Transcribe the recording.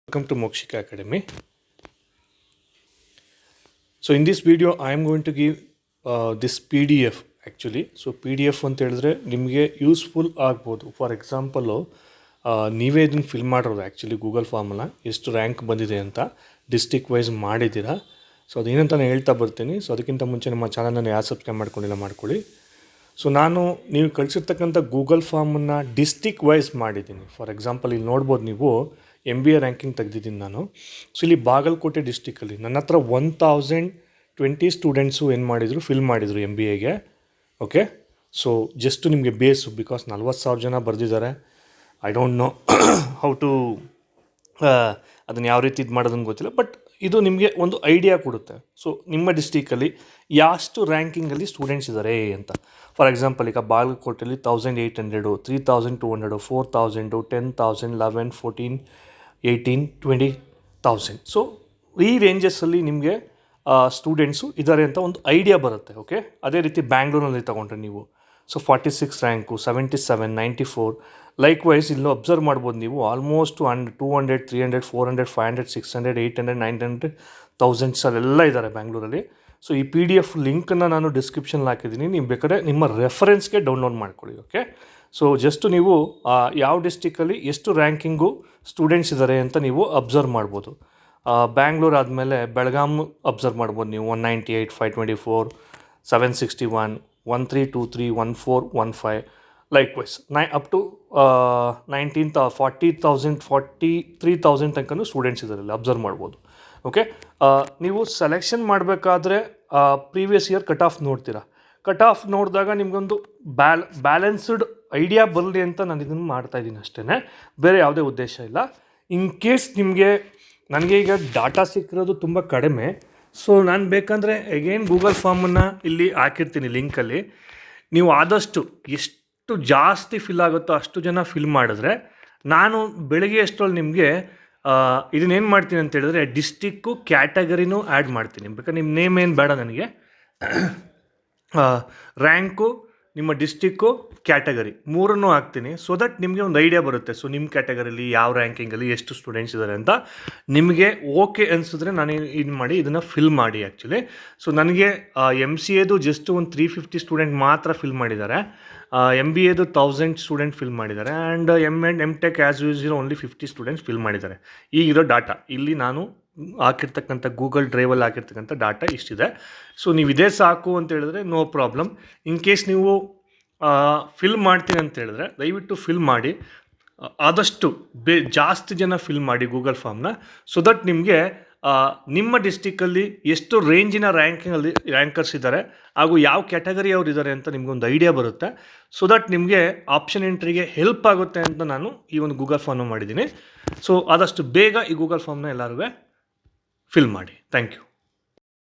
Welcome to Mokshika Academy. So in this video I am going to give this PDF actually. So PDF ಅಂತ ಹೇಳಿದ್ರೆ ನಿಮಗೆ useful ಆಗ್ಬೋದು. For example ನೀವೇ ಇದನ್ನು fill ಮಾಡಿರೋದು actually Google ಫಾರ್ಮನ್ನು ಎಷ್ಟು ರ್ಯಾಂಕ್ ಬಂದಿದೆ ಅಂತ ಡಿಸ್ಟಿಕ್ ವೈಸ್ ಮಾಡಿದ್ದೀರಾ. ಸೊ ಅದೇನಂತ ನಾನು ಹೇಳ್ತಾ ಬರ್ತೀನಿ. ಸೊ ಅದಕ್ಕಿಂತ ಮುಂಚೆ ನಮ್ಮ ಚಾನಲನ್ನು ಯಾರು ಸಬ್ಸ್ಕ್ರೈಬ್ ಮಾಡ್ಕೊಂಡಿಲ್ಲ ಮಾಡ್ಕೊಳ್ಳಿ. ಸೊ ನಾನು ನೀವು ಕಳಿಸಿರ್ತಕ್ಕಂಥ ಗೂಗಲ್ ಫಾರ್ಮನ್ನು ಡಿಸ್ಟಿಕ್ ವೈಸ್ ಮಾಡಿದ್ದೀನಿ. ಫಾರ್ ಎಕ್ಸಾಂಪಲ್ ಇಲ್ಲಿ ನೋಡ್ಬೋದು ನೀವು MBA ರ್ಯಾಂಕಿಂಗ್ ತೆಗೆದಿದ್ದೀನಿ ನಾನು. ಸೊ ಇಲ್ಲಿ ಬಾಗಲಕೋಟೆ ಡಿಸ್ಟಿಕಲ್ಲಿ ನನ್ನ ಹತ್ರ 1020 ಸ್ಟೂಡೆಂಟ್ಸು ಏನು ಮಾಡಿದರು, ಫಿಲ್ ಮಾಡಿದರು MBAಗೆ. ಓಕೆ, ಸೊ ಜಸ್ಟ್ ನಿಮಗೆ ಬೇಸು, ಬಿಕಾಸ್ 40,000 ಜನ ಬರೆದಿದ್ದಾರೆ. I don't know how to ಅದನ್ನು ಯಾವ ರೀತಿ ಇದು ಮಾಡೋದನ್ನು ಗೊತ್ತಿಲ್ಲ, ಬಟ್ ಇದು ನಿಮಗೆ ಒಂದು ಐಡಿಯಾ ಕೊಡುತ್ತೆ. ಸೊ ನಿಮ್ಮ ಡಿಸ್ಟಿಕಲ್ಲಿ ಎಷ್ಟು ರ್ಯಾಂಕಿಂಗಲ್ಲಿ ಸ್ಟೂಡೆಂಟ್ಸ್ ಇದ್ದಾರೆ ಅಂತ. ಫಾರ್ ಎಕ್ಸಾಂಪಲ್ ಈಗ ಬಾಗಲಕೋಟೆಯಲ್ಲಿ 1800, 3200, 4000, 10,000, 11, 14, 18, 20,000. ಸೊ ಈ ರೇಂಜಸ್ಸಲ್ಲಿ ನಿಮಗೆ ಸ್ಟೂಡೆಂಟ್ಸು ಇದ್ದಾರೆ ಅಂತ ಒಂದು ಐಡಿಯಾ ಬರುತ್ತೆ. ಓಕೆ, ಅದೇ ರೀತಿ ಬ್ಯಾಂಗ್ಳೂರಲ್ಲಿ ತೊಗೊಂಡ್ರೆ ನೀವು ಸೊ 46 ರ್ಯಾಂಕು, 77, 94. ಲೈಕ್ ವೈಸ್ ಇಲ್ಲೂ ಅಬ್ಸರ್ವ್ ಮಾಡ್ಬೋದು ನೀವು ಆಲ್ಮೋಸ್ಟ್ 200, 300, 400, 500, 600, 800, 900, 1000 ಅಲ್ಲೆಲ್ಲ ಇದ್ದಾರೆ ಬ್ಯಾಂಗ್ಳೂರಲ್ಲಿ. ಸೊ ಈ PDF ಲಿಂಕನ್ನು ನಾನು ಡಿಸ್ಕ್ರಿಪ್ಷನಲ್ಲಿ ಹಾಕಿದ್ದೀನಿ. ನೀವು ಬೇಕಾದ್ರೆ ನಿಮ್ಮ ರೆಫರೆನ್ಸ್ಗೆ ಡೌನ್ಲೋಡ್ ಮಾಡ್ಕೊಳ್ಳಿ. ಓಕೆ, ಸೊ ಜಸ್ಟ್ ನೀವು ಯಾವ ಡಿಸ್ಟಿಕಲ್ಲಿ ಎಷ್ಟು ರ್ಯಾಂಕಿಂಗು ಸ್ಟೂಡೆಂಟ್ಸ್ ಇದ್ದಾರೆ ಅಂತ ನೀವು ಅಬ್ಸರ್ವ್ ಮಾಡ್ಬೋದು. ಬ್ಯಾಂಗ್ಳೂರು ಆದಮೇಲೆ ಬೆಳಗಾಂ ಅಬ್ಸರ್ವ್ ಮಾಡ್ಬೋದು ನೀವು 198, 524, 761, 1323, 1415. ಲೈಕ್ ವೈಸ್ ಅಪ್ ಟು 40,000, 43,000 ತನಕ ಸ್ಟೂಡೆಂಟ್ಸ್ ಇದ್ದಾರೆ, ಅಬ್ಸರ್ವ್ ಮಾಡ್ಬೋದು. ಓಕೆ, ನೀವು ಸೆಲೆಕ್ಷನ್ ಮಾಡಬೇಕಾದ್ರೆ ಪ್ರೀವಿಯಸ್ ಇಯರ್ ಕಟ್ ಆಫ್ ನೋಡ್ತೀರಾ. ಕಟ್ ಆಫ್ ನೋಡಿದಾಗ ನಿಮಗೊಂದು ಬ್ಯಾಲೆನ್ಸ್ಡ್ ಐಡಿಯಾ ಬರಲಿ ಅಂತ ನಾನು ಇದನ್ನು ಮಾಡ್ತಾಯಿದ್ದೀನಿ ಅಷ್ಟೇ, ಬೇರೆ ಯಾವುದೇ ಉದ್ದೇಶ ಇಲ್ಲ. ಇನ್ ಕೇಸ್ ನಿಮಗೆ ನನಗೆ ಈಗ ಡಾಟಾ ಸಿಕ್ಕಿರೋದು ತುಂಬ ಕಡಿಮೆ. ಸೊ ನಾನು ಬೇಕಂದರೆ ಅಗೇನ್ ಗೂಗಲ್ ಫಾರ್ಮನ್ನು ಇಲ್ಲಿ ಹಾಕಿರ್ತೀನಿ ಲಿಂಕಲ್ಲಿ. ನೀವು ಆದಷ್ಟು ಎಷ್ಟು ಜಾಸ್ತಿ ಫಿಲ್ ಆಗುತ್ತೋ ಅಷ್ಟು ಜನ ಫಿಲ್ ಮಾಡಿದ್ರೆ ನಾನು ಬೆಳಗ್ಗೆ ಅಷ್ಟರಲ್ಲಿ ನಿಮಗೆ ಇದನ್ನೇನು ಮಾಡ್ತೀನಿ ಅಂತ ಹೇಳಿದ್ರೆ ಡಿಸ್ಟಿಕ್ಕು ಕ್ಯಾಟಗರಿನೂ ಆ್ಯಡ್ ಮಾಡ್ತೀನಿ. ಬೇಕಾದ್ರೆ ನಿಮ್ಮ ನೇಮ್ ಏನು ಬೇಡ ನನಗೆ, ರ್ಯಾಂಕು, ನಿಮ್ಮ ಡಿಸ್ಟಿಕ್ಕು, ಕ್ಯಾಟಗರಿ ಮೂರನ್ನೂ ಹಾಕ್ತೀನಿ. ಸೊ ದಟ್ ನಿಮಗೆ ಒಂದು ಐಡಿಯಾ ಬರುತ್ತೆ. ಸೊ ನಿಮ್ಮ ಕ್ಯಾಟಗರಿಲಿ ಯಾವ ರ್ಯಾಂಕಿಂಗಲ್ಲಿ ಎಷ್ಟು ಸ್ಟೂಡೆಂಟ್ಸ್ ಇದ್ದಾರೆ ಅಂತ ನಿಮಗೆ ಓಕೆ ಅನಿಸಿದ್ರೆ ನಾನು ಇದು ಮಾಡಿ ಇದನ್ನು ಫಿಲ್ ಮಾಡಿ ಆ್ಯಕ್ಚುಲಿ. ಸೊ ನನಗೆ MCAದು ಜಸ್ಟ್ ಒಂದು 350 ಸ್ಟೂಡೆಂಟ್ ಮಾತ್ರ ಫಿಲ್ ಮಾಡಿದ್ದಾರೆ. MBAದು 1000 ಸ್ಟೂಡೆಂಟ್ ಫಿಲ್ ಮಾಡಿದ್ದಾರೆ. And M.Tech as use only 50 students fill ಮಾಡಿದ್ದಾರೆ. ಈಗಿರೋ ಡಾಟಾ ಇಲ್ಲಿ ನಾನು ಹಾಕಿರ್ತಕ್ಕಂಥ ಗೂಗಲ್ ಡ್ರೈವಲ್ಲಿ ಹಾಕಿರ್ತಕ್ಕಂಥ ಡಾಟಾ ಇಷ್ಟಿದೆ. ಸೊ ನೀವು ಇದೇ ಸಾಕು ಅಂತ ಹೇಳಿದ್ರೆ ನೋ ಪ್ರಾಬ್ಲಮ್. ಇನ್ ಕೇಸ್ ನೀವು ಫಿಲ್ ಮಾಡ್ತೀನಿ ಅಂತ ಹೇಳಿದ್ರೆ ದಯವಿಟ್ಟು ಫಿಲ್ ಮಾಡಿ, ಆದಷ್ಟು ಜಾಸ್ತಿ ಜನ ಫಿಲ್ ಮಾಡಿ ಗೂಗಲ್ ಫಾರ್ಮ್ನ. ಸೊ ದಟ್ ನಿಮಗೆ ನಿಮ್ಮ ಡಿಸ್ಟಿಕಲ್ಲಿ ಎಷ್ಟು ರೇಂಜಿನ ರ್ಯಾಂಕರ್ಸ್ ಇದ್ದಾರೆ ಹಾಗೂ ಯಾವ ಕ್ಯಾಟಗರಿ ಅವ್ರು ಇದ್ದಾರೆ ಅಂತ ನಿಮಗೊಂದು ಐಡಿಯಾ ಬರುತ್ತೆ. ಸೊ ದಟ್ ನಿಮಗೆ ಆಪ್ಷನ್ ಎಂಟ್ರಿಗೆ ಹೆಲ್ಪ್ ಆಗುತ್ತೆ ಅಂತ ನಾನು ಈ ಒಂದು ಗೂಗಲ್ ಫಾರ್ಮ್ನ ಮಾಡಿದ್ದೀನಿ. ಸೊ ಆದಷ್ಟು ಬೇಗ ಈ ಗೂಗಲ್ ಫಾರ್ಮ್ನ ಎಲ್ಲರೂ ಫಿಲ್ ಮಾಡಿ. Thank you.